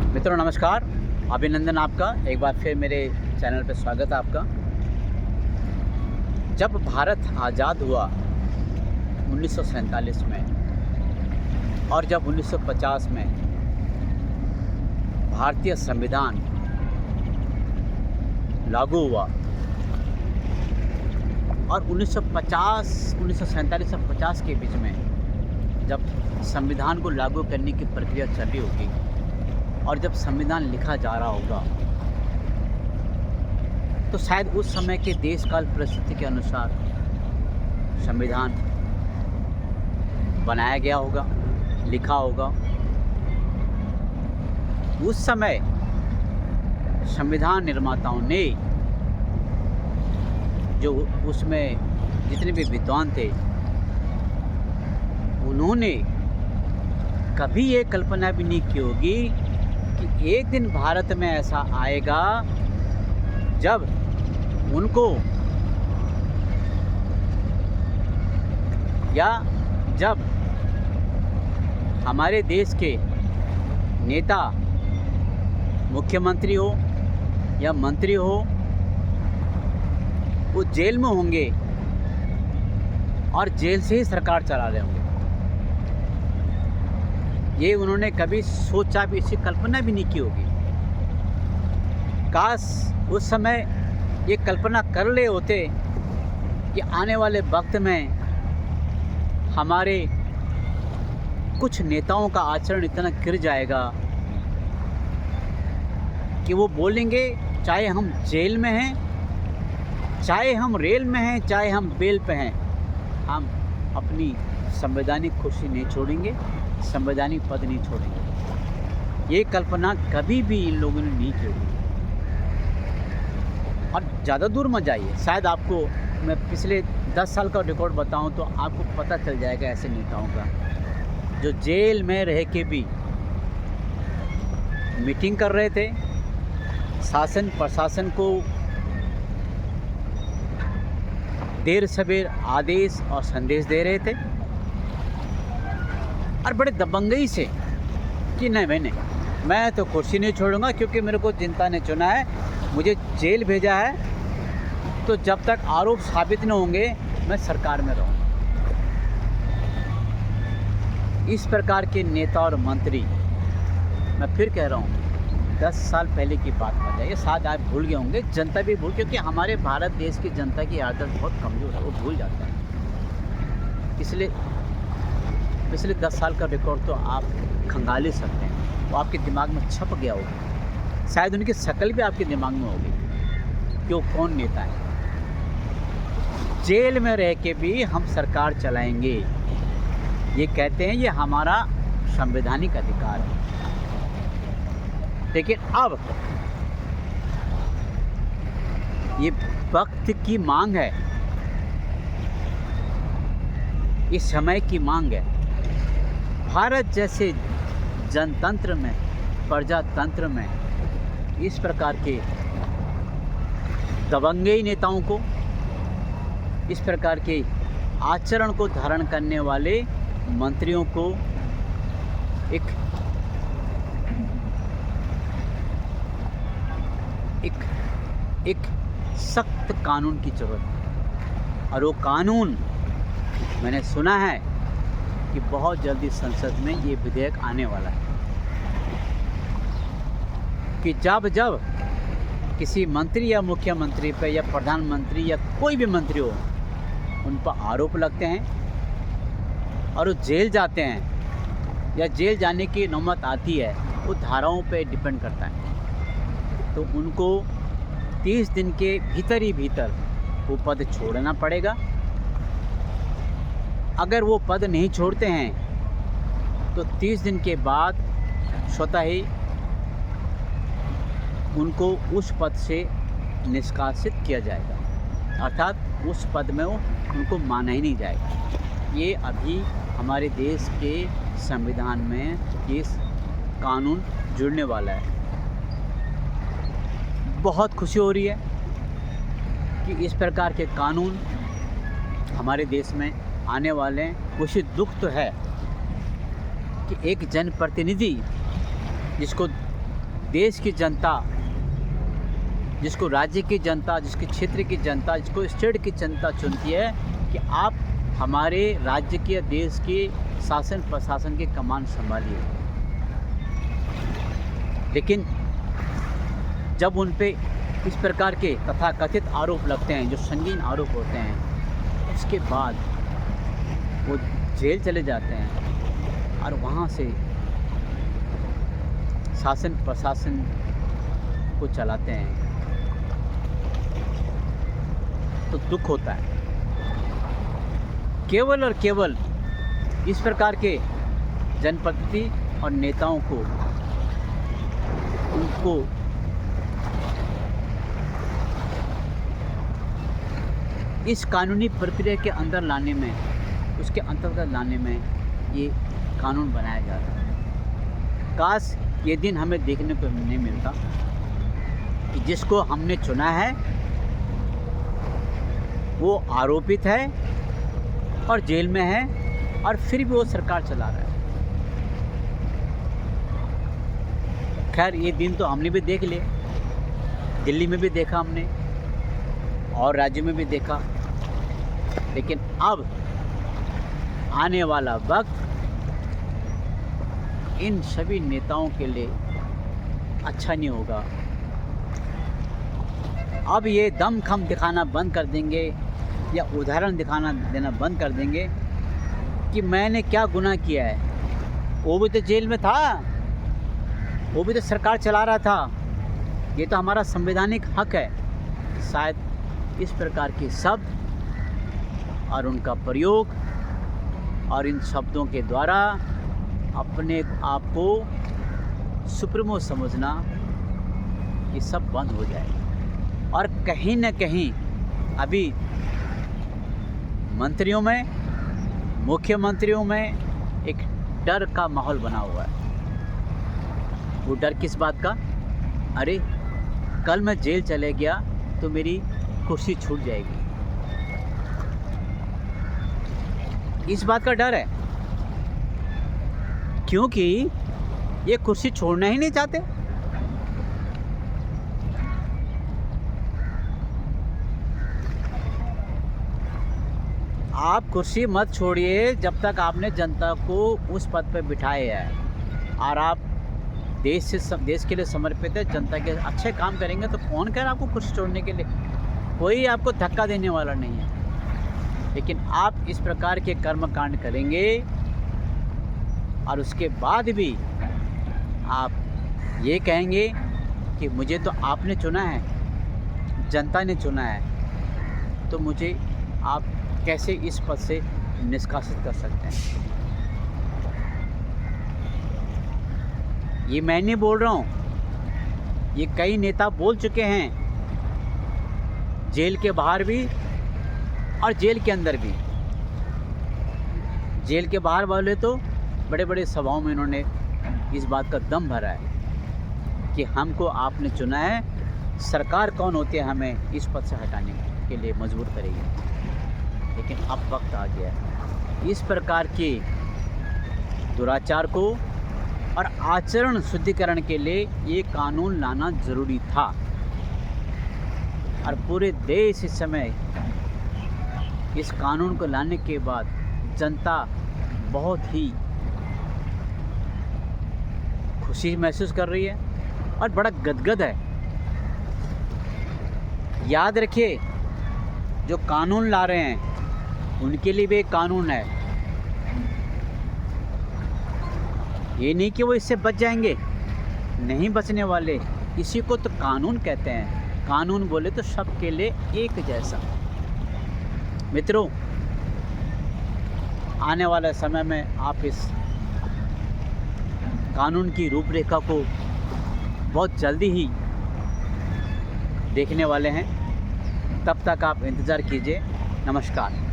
मित्रों नमस्कार, अभिनंदन आपका। एक बार फिर मेरे चैनल पर स्वागत है आपका। जब भारत आज़ाद हुआ 1947 में और जब 1950 में भारतीय संविधान लागू हुआ और 1947 और 50 के बीच में जब संविधान को लागू करने की प्रक्रिया चल रही होगी और जब संविधान लिखा जा रहा होगा तो शायद उस समय के देश काल परिस्थिति के अनुसार संविधान बनाया गया होगा, लिखा होगा। उस समय संविधान निर्माताओं ने जो उसमें जितने भी विद्वान थे उन्होंने कभी ये कल्पना भी नहीं की होगी कि एक दिन भारत में ऐसा आएगा जब उनको या जब हमारे देश के नेता मुख्यमंत्री हो या मंत्री हो वो जेल में होंगे और जेल से ही सरकार चला रहे होंगे। ये उन्होंने कभी सोचा भी, इसकी कल्पना भी नहीं की होगी। काश उस समय ये कल्पना कर ले होते कि आने वाले वक्त में हमारे कुछ नेताओं का आचरण इतना गिर जाएगा कि वो बोलेंगे चाहे हम जेल में हैं, चाहे हम रेल में हैं, चाहे हम बेल पे हैं, हम अपनी संवैधानिक खुशी नहीं छोड़ेंगे, संवैधानिक पद नहीं छोड़ेंगे। ये कल्पना कभी भी इन लोगों ने नहीं की होगी। और ज़्यादा दूर मत जाइए, शायद आपको मैं पिछले 10 साल का रिकॉर्ड बताऊं तो आपको पता चल जाएगा ऐसे नेताओं का जो जेल में रह के भी मीटिंग कर रहे थे, शासन प्रशासन को देर सवेर आदेश और संदेश दे रहे थे और बड़े दबंगई से कि नहीं मैं तो कुर्सी नहीं छोड़ूंगा क्योंकि मेरे को जनता ने चुना है, मुझे जेल भेजा है, तो जब तक आरोप साबित न होंगे मैं सरकार में रहूँगा। इस प्रकार के नेता और मंत्री, मैं फिर कह रहा हूँ, 10 साल पहले की बात कर जाइए, शायद आप भूल गए होंगे, जनता भी भूल, क्योंकि हमारे भारत देश की जनता की आदत बहुत कमज़ोर है, वो भूल जाता है। इसलिए पिछले 10 साल का रिकॉर्ड तो आप खंगाल सकते हैं, वो आपके दिमाग में छप गया होगा, शायद उनकी शक्ल भी आपके दिमाग में होगी कि वो कौन नेता है। जेल में रह के भी हम सरकार चलाएंगे, ये कहते हैं, ये हमारा संवैधानिक अधिकार है। लेकिन अब ये वक्त की मांग है, इस समय की मांग है। भारत जैसे जनतंत्र में, प्रजातंत्र में इस प्रकार के दबंगई नेताओं को, इस प्रकार के आचरण को धारण करने वाले मंत्रियों को एक सख्त कानून की ज़रूरत है। और वो कानून मैंने सुना है कि बहुत जल्दी संसद में ये विधेयक आने वाला है कि जब किसी मंत्री या मुख्यमंत्री पे या प्रधानमंत्री या कोई भी मंत्री हो, उन पर आरोप लगते हैं और वो जेल जाते हैं या जेल जाने की नौबत आती है, वो धाराओं पे डिपेंड करता है, तो उनको 30 दिन के भीतर ही भीतर वो पद छोड़ना पड़ेगा। अगर वो पद नहीं छोड़ते हैं तो 30 दिन के बाद स्वतः ही उनको उस पद से निष्कासित किया जाएगा, अर्थात उस पद में उनको माना ही नहीं जाएगा। ये अभी हमारे देश के संविधान में ये कानून जुड़ने वाला है। बहुत खुशी हो रही है कि इस प्रकार के कानून हमारे देश में आने वाले हैं। खुशी दुख तो है कि एक जनप्रतिनिधि जिसको देश की जनता, जिसको राज्य की जनता, जिसके क्षेत्र की जनता, जिसको स्टेट की जनता चुनती है कि आप हमारे राज्य के या देश के शासन प्रशासन की कमान संभालिए। लेकिन जब उन पे इस प्रकार के तथाकथित आरोप लगते हैं, जो संगीन आरोप होते हैं, उसके बाद वो जेल चले जाते हैं और वहाँ से शासन प्रशासन को चलाते हैं, तो दुख होता है। केवल और केवल इस प्रकार के जनप्रतिनिधि और नेताओं को उनको इस कानूनी प्रक्रिया के अंदर लाने में, उसके अंतर्गत लाने में ये कानून बनाया जाता है। काश ये दिन हमें देखने को नहीं मिलता कि जिसको हमने चुना है वो आरोपित है और जेल में है और फिर भी वो सरकार चला रहा है। खैर, ये दिन तो हमने भी देख लिए, दिल्ली में भी देखा हमने और राज्य में भी देखा। लेकिन अब आने वाला वक्त इन सभी नेताओं के लिए अच्छा नहीं होगा। अब ये दमखम दिखाना बंद कर देंगे या उदाहरण देना बंद कर देंगे कि मैंने क्या गुनाह किया है। वो भी तो जेल में था, वो भी तो सरकार चला रहा था, ये तो हमारा संवैधानिक हक है। शायद इस प्रकार के शब्द और उनका प्रयोग और इन शब्दों के द्वारा अपने आप को सुप्रीमो समझना, ये सब बंद हो जाए। और कहीं न कहीं अभी मंत्रियों में, मुख्यमंत्रियों में एक डर का माहौल बना हुआ है। वो डर किस बात का? अरे कल मैं जेल चले गया तो मेरी कुर्सी छूट जाएगी, इस बात का डर है। क्योंकि ये कुर्सी छोड़ना ही नहीं चाहते। आप कुर्सी मत छोड़िए जब तक आपने जनता को उस पद पर बिठाया है और आप देश के लिए समर्पित है, जनता के अच्छे काम करेंगे तो कौन कह रहा आपको कुर्सी छोड़ने के लिए? कोई आपको धक्का देने वाला नहीं है। लेकिन आप इस प्रकार के कर्मकांड करेंगे और उसके बाद भी आप ये कहेंगे कि मुझे तो आपने चुना है, जनता ने चुना है, तो मुझे आप कैसे इस पद से निष्कासित कर सकते हैं? ये मैं नहीं बोल रहा हूँ, ये कई नेता बोल चुके हैं, जेल के बाहर भी और जेल के अंदर भी। जेल के बाहर वाले तो बड़े बड़े सभाओं में इन्होंने इस बात का दम भरा है कि हमको आपने चुना है, सरकार कौन होती है हमें इस पद से हटाने के लिए मजबूर करेगी। लेकिन अब वक्त आ गया है इस प्रकार के दुराचार को और आचरण शुद्धिकरण के लिए ये कानून लाना ज़रूरी था। और पूरे देश इस समय इस कानून को लाने के बाद जनता बहुत ही खुशी महसूस कर रही है और बड़ा गदगद है। याद रखिए, जो कानून ला रहे हैं उनके लिए भी एक कानून है। ये नहीं कि वो इससे बच जाएंगे, नहीं बचने वाले। इसी को तो कानून कहते हैं। कानून बोले तो सबके लिए एक जैसा। मित्रों, आने वाले समय में आप इस कानून की रूपरेखा को बहुत जल्दी ही देखने वाले हैं। तब तक आप इंतज़ार कीजिए। नमस्कार।